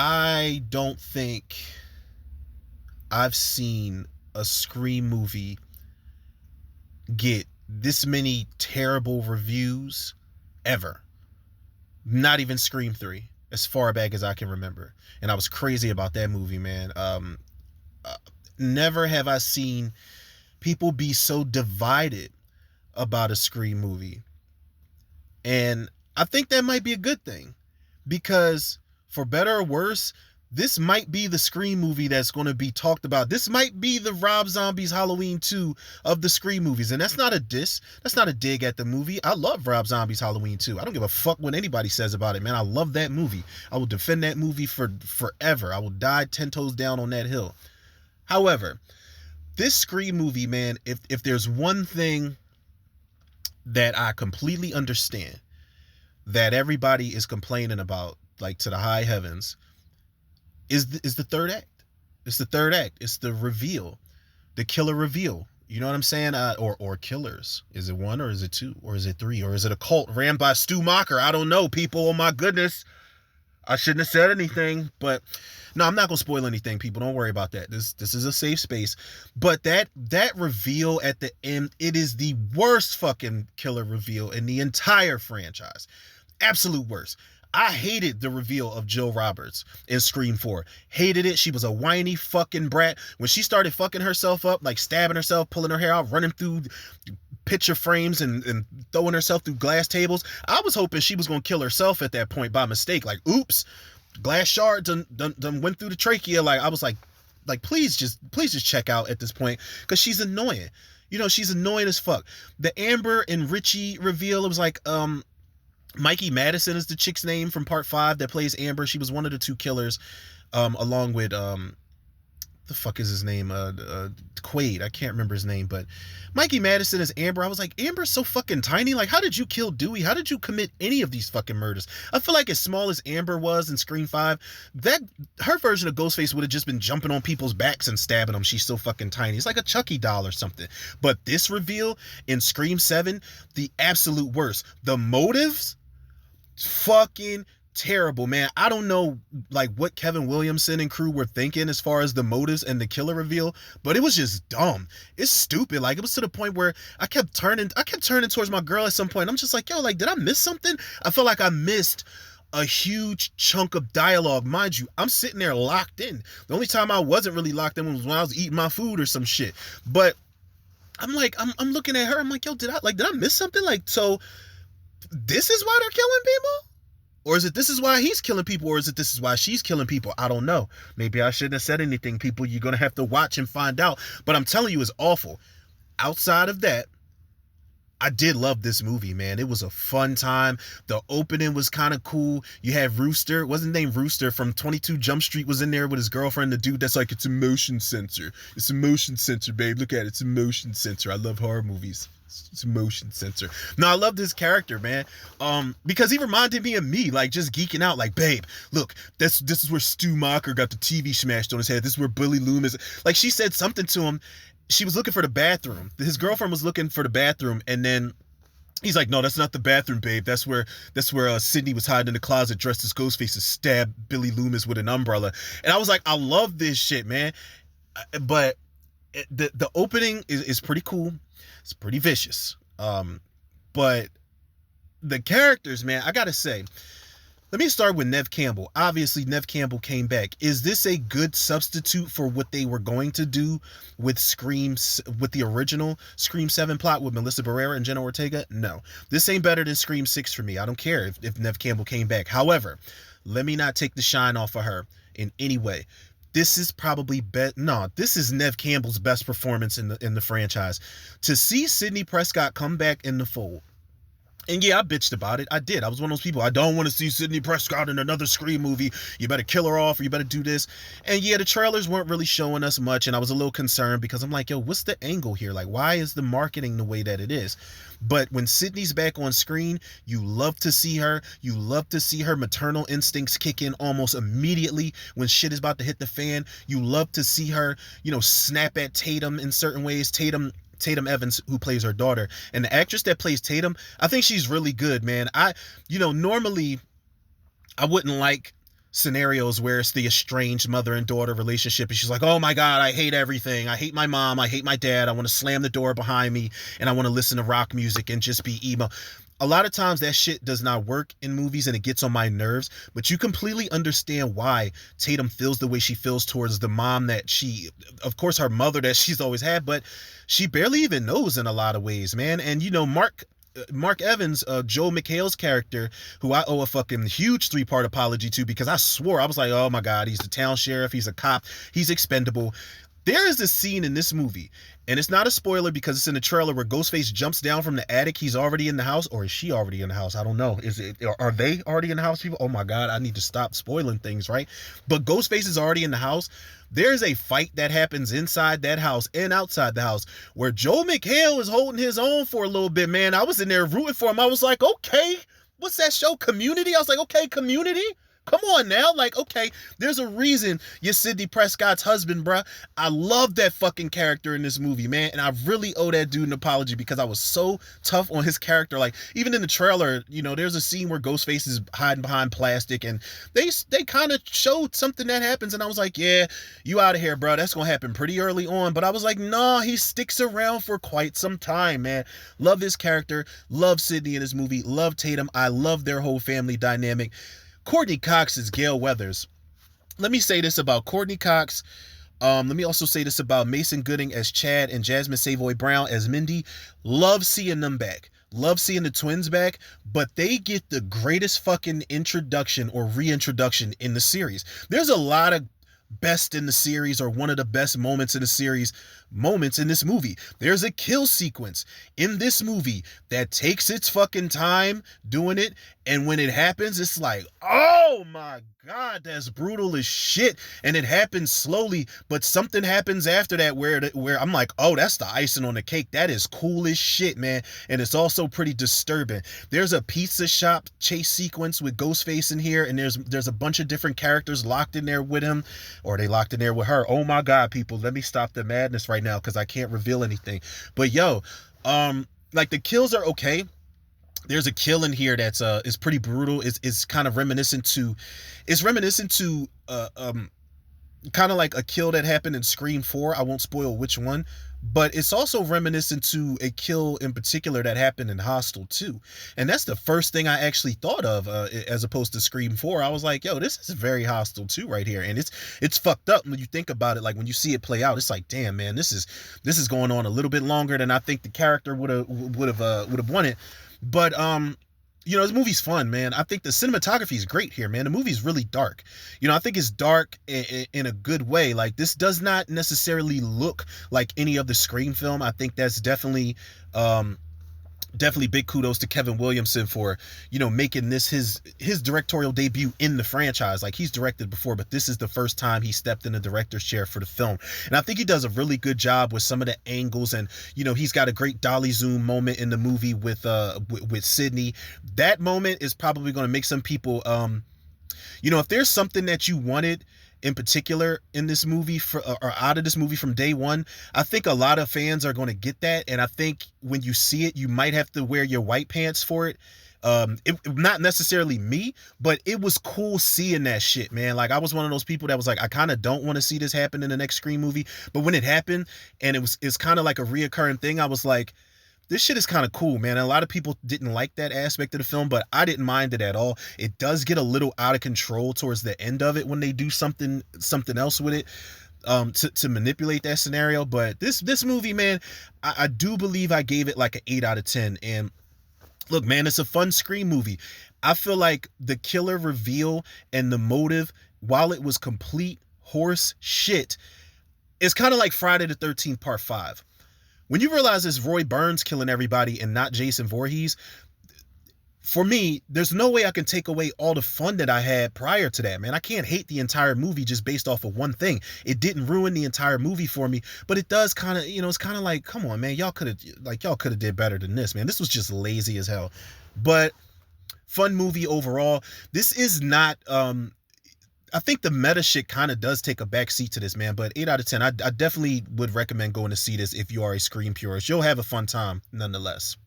I don't think I've seen a Scream movie get this many terrible reviews ever. Not even Scream 3, as far back as I can remember. And I was crazy about that movie, man. Uh, Never have I seen people be so divided about a Scream movie. And I think that might be a good thing because, for better or worse, this might be the Scream movie that's going to be talked about. This might be the Rob Zombie's Halloween 2 of the Scream movies. And that's not a diss. That's not a dig at the movie. I love Rob Zombie's Halloween 2. I don't give a fuck what anybody says about it, man. I love that movie. I will defend that movie for forever. I will die 10 toes down on that hill. However, this Scream movie, man, if there's one thing that I completely understand that everybody is complaining about, like to the high heavens, is the third act. It's the third act. It's the reveal, the killer reveal. You know what I'm saying? Or killers. Is it one or is it two or is it three or is it a cult ran by Stu Macher? I don't know, people. Oh my goodness, I shouldn't have said anything, but no, I'm not gonna spoil anything, people. Don't worry about that. This is a safe space. But that reveal at the end, it is the worst fucking killer reveal in the entire franchise. Absolute worst. I hated the reveal of Jill Roberts in Scream 4. Hated it. She was a whiny fucking brat. When she started fucking herself up, like stabbing herself, pulling her hair out, running through picture frames and throwing herself through glass tables, I was hoping she was going to kill herself at that point by mistake. Like, oops, glass shard done went through the trachea. Like, I was like, please just check out at this point, because she's annoying. You know, she's annoying as fuck. The Amber and Richie reveal, it was like, Mikey Madison is the chick's name from part 5 that plays Amber. She was one of the two killers, along with the fuck is his name? Quaid. I can't remember his name, but Mikey Madison is Amber. I was like, Amber's so fucking tiny. Like, how did you kill Dewey? How did you commit any of these fucking murders? I feel like as small as Amber was in Scream 5, that her version of Ghostface would have just been jumping on people's backs and stabbing them. She's so fucking tiny. It's like a Chucky doll or something. But this reveal in Scream 7, the absolute worst. The motives, fucking terrible, man. I don't know like what Kevin Williamson and crew were thinking as far as the motives and the killer reveal, but it was just dumb. It's stupid. Like, it was to the point where I kept turning towards my girl at some point. I'm just like, yo, like, did I miss something? I felt like I missed a huge chunk of dialogue. Mind you, I'm sitting there locked in. The only time I wasn't really locked in was when I was eating my food or some shit. But I'm like, I'm looking at her. I'm like, yo, did I miss something? Like, so this is why they're killing people? Or is it this is why he's killing people? Or is it this is why she's killing people? I don't know. Maybe I shouldn't have said anything, people. You're going to have to watch and find out. But I'm telling you, it's awful. Outside of that, I did love this movie, man. It was a fun time. The opening was kind of cool. You had Rooster, wasn't named Rooster, from 22 Jump Street was in there with his girlfriend, the dude that's like, it's a motion sensor. It's a motion sensor, babe. Look at it. It's a motion sensor. I love horror movies. It's a motion sensor. No, I loved his character, man. Because he reminded me of me, like just geeking out, like, babe, look, this is where Stu Macher got the TV smashed on his head. This is where Billy Loomis. Like, she said something to him. She was looking for the bathroom. His girlfriend was looking for the bathroom, and then he's like, no, that's not the bathroom, babe. That's where Sydney was hiding in the closet dressed as Ghostface to stab Billy Loomis with an umbrella. And I was like, I love this shit, man. But the opening is pretty cool. It's pretty vicious. But the characters, man, I gotta say, let me start with Nev Campbell. Obviously, Nev Campbell came back. Is this a good substitute for what they were going to do with with the original Scream 7 plot with Melissa Barrera and Jenna Ortega? No. This ain't better than Scream 6 for me. I don't care if Nev Campbell came back. However, let me not take the shine off of her in any way. This is probably this is Nev Campbell's best performance in the franchise. To see Sidney Prescott come back in the fold. And yeah, I bitched about it. I did. I was one of those people. I don't want to see Sidney Prescott in another Scream movie. You better kill her off, or you better do this. And yeah, the trailers weren't really showing us much, and I was a little concerned because I'm like, yo, what's the angle here? Like, why is the marketing the way that it is? But when Sidney's back on screen, you love to see her. You love to see her maternal instincts kick in almost immediately when shit is about to hit the fan. You love to see her, snap at Tatum in certain ways. Tatum Evans, who plays her daughter, and the actress that plays Tatum, I think she's really good, man. Normally I wouldn't like scenarios where it's the estranged mother and daughter relationship, and she's like, oh my god, I hate everything, I hate my mom, I hate my dad, I want to slam the door behind me, and I want to listen to rock music and just be emo. A lot of times that shit does not work in movies and it gets on my nerves, but you completely understand why Tatum feels the way she feels towards the mom that she, of course, her mother that she's always had, but she barely even knows in a lot of ways, man. And you know, Mark Evans, Joel McHale's character, who I owe a fucking huge 3-part apology to, because I swore, I was like, oh my god, he's the town sheriff, he's a cop, he's expendable. There is this scene in this movie, and it's not a spoiler because it's in the trailer, where Ghostface jumps down from the attic. He's already in the house, or is she already in the house? I don't know. Are they already in the house, people? Oh my god, I need to stop spoiling things, right? But Ghostface is already in the house. There's a fight that happens inside that house and outside the house where Joel McHale is holding his own for a little bit, man. I was in there rooting for him. I was like, okay, what's that show, Community? I was like, okay, Community? Come on now. Like, okay, there's a reason you're Sidney Prescott's husband, bruh. I love that fucking character in this movie, man. And I really owe that dude an apology because I was so tough on his character. Like, even in the trailer, you know, there's a scene where Ghostface is hiding behind plastic, and they kind of showed something that happens. And I was like, yeah, you out of here, bro. That's going to happen pretty early on. But I was like, nah, he sticks around for quite some time, man. Love his character. Love Sidney in this movie. Love Tatum. I love their whole family dynamic. Courtney Cox is Gail Weathers. Let me say this about Courtney Cox. Let me also say this about Mason Gooding as Chad and Jasmine Savoy Brown as Mindy. Love seeing them back. Love seeing the twins back, but they get the greatest fucking introduction or reintroduction in the series. There's a lot of best in the series, or one of the best moments in the series moments in this movie. There's a kill sequence in this movie that takes its fucking time doing it, and when it happens, it's like, oh my god, that's brutal as shit. And it happens slowly, but something happens after that where I'm like, oh, that's the icing on the cake. That is cool as shit, man. And it's also pretty disturbing. There's a pizza shop chase sequence with Ghostface in here, and there's a bunch of different characters locked in there with him, or they locked in there with her. Oh my god, people, let me stop the madness right now because I can't reveal anything. But yo, like, the kills are okay. There's a kill in here that's is pretty brutal. It's kind of reminiscent to kind of like a kill that happened in Scream 4. I won't spoil which one, but it's also reminiscent to a kill in particular that happened in Hostel 2. And that's the first thing I actually thought of, as opposed to Scream 4. I was like, yo, this is very Hostel 2 right here. And it's fucked up when you think about it. Like, when you see it play out, it's like, damn, man, this is going on a little bit longer than I think the character would have wanted. But you know, this movie's fun, man. I think the cinematography is great here, man. The movie's really dark. You know, I think it's dark in a good way. Like, this does not necessarily look like any other Scream film. I think that's definitely big kudos to Kevin Williamson for, you know, making this his directorial debut in the franchise. Like, he's directed before, but this is the first time he stepped in the director's chair for the film. And I think he does a really good job with some of the angles, and, you know, he's got a great dolly zoom moment in the movie with Sidney. That moment is probably going to make some people, you know, if there's something that you wanted in particular in this movie or out of this movie from day one, I think a lot of fans are going to get that. And I think when you see it, you might have to wear your white pants for it. Not necessarily me, but it was cool seeing that shit, man. Like, I was one of those people that was like, I kind of don't want to see this happen in the next Scream movie, but when it happened and it's kind of like a reoccurring thing, I was like, this shit is kind of cool, man. And a lot of people didn't like that aspect of the film, but I didn't mind it at all. It does get a little out of control towards the end of it when they do something else with it, to manipulate that scenario. But this movie, man, I do believe I gave it like an 8 out of 10. And look, man, it's a fun Scream movie. I feel like the killer reveal and the motive, while it was complete horse shit, it's kind of like Friday the 13th Part 5. When you realize it's Roy Burns killing everybody and not Jason Voorhees, for me, there's no way I can take away all the fun that I had prior to that, man. I can't hate the entire movie just based off of one thing. It didn't ruin the entire movie for me, but it does kind of, you know, it's kind of like, come on, man, y'all could have did better than this, man. This was just lazy as hell. But fun movie overall. This is not, I think the meta shit kind of does take a back seat to this, man. But 8 out of 10, I definitely would recommend going to see this if you are a Scream purist. You'll have a fun time nonetheless.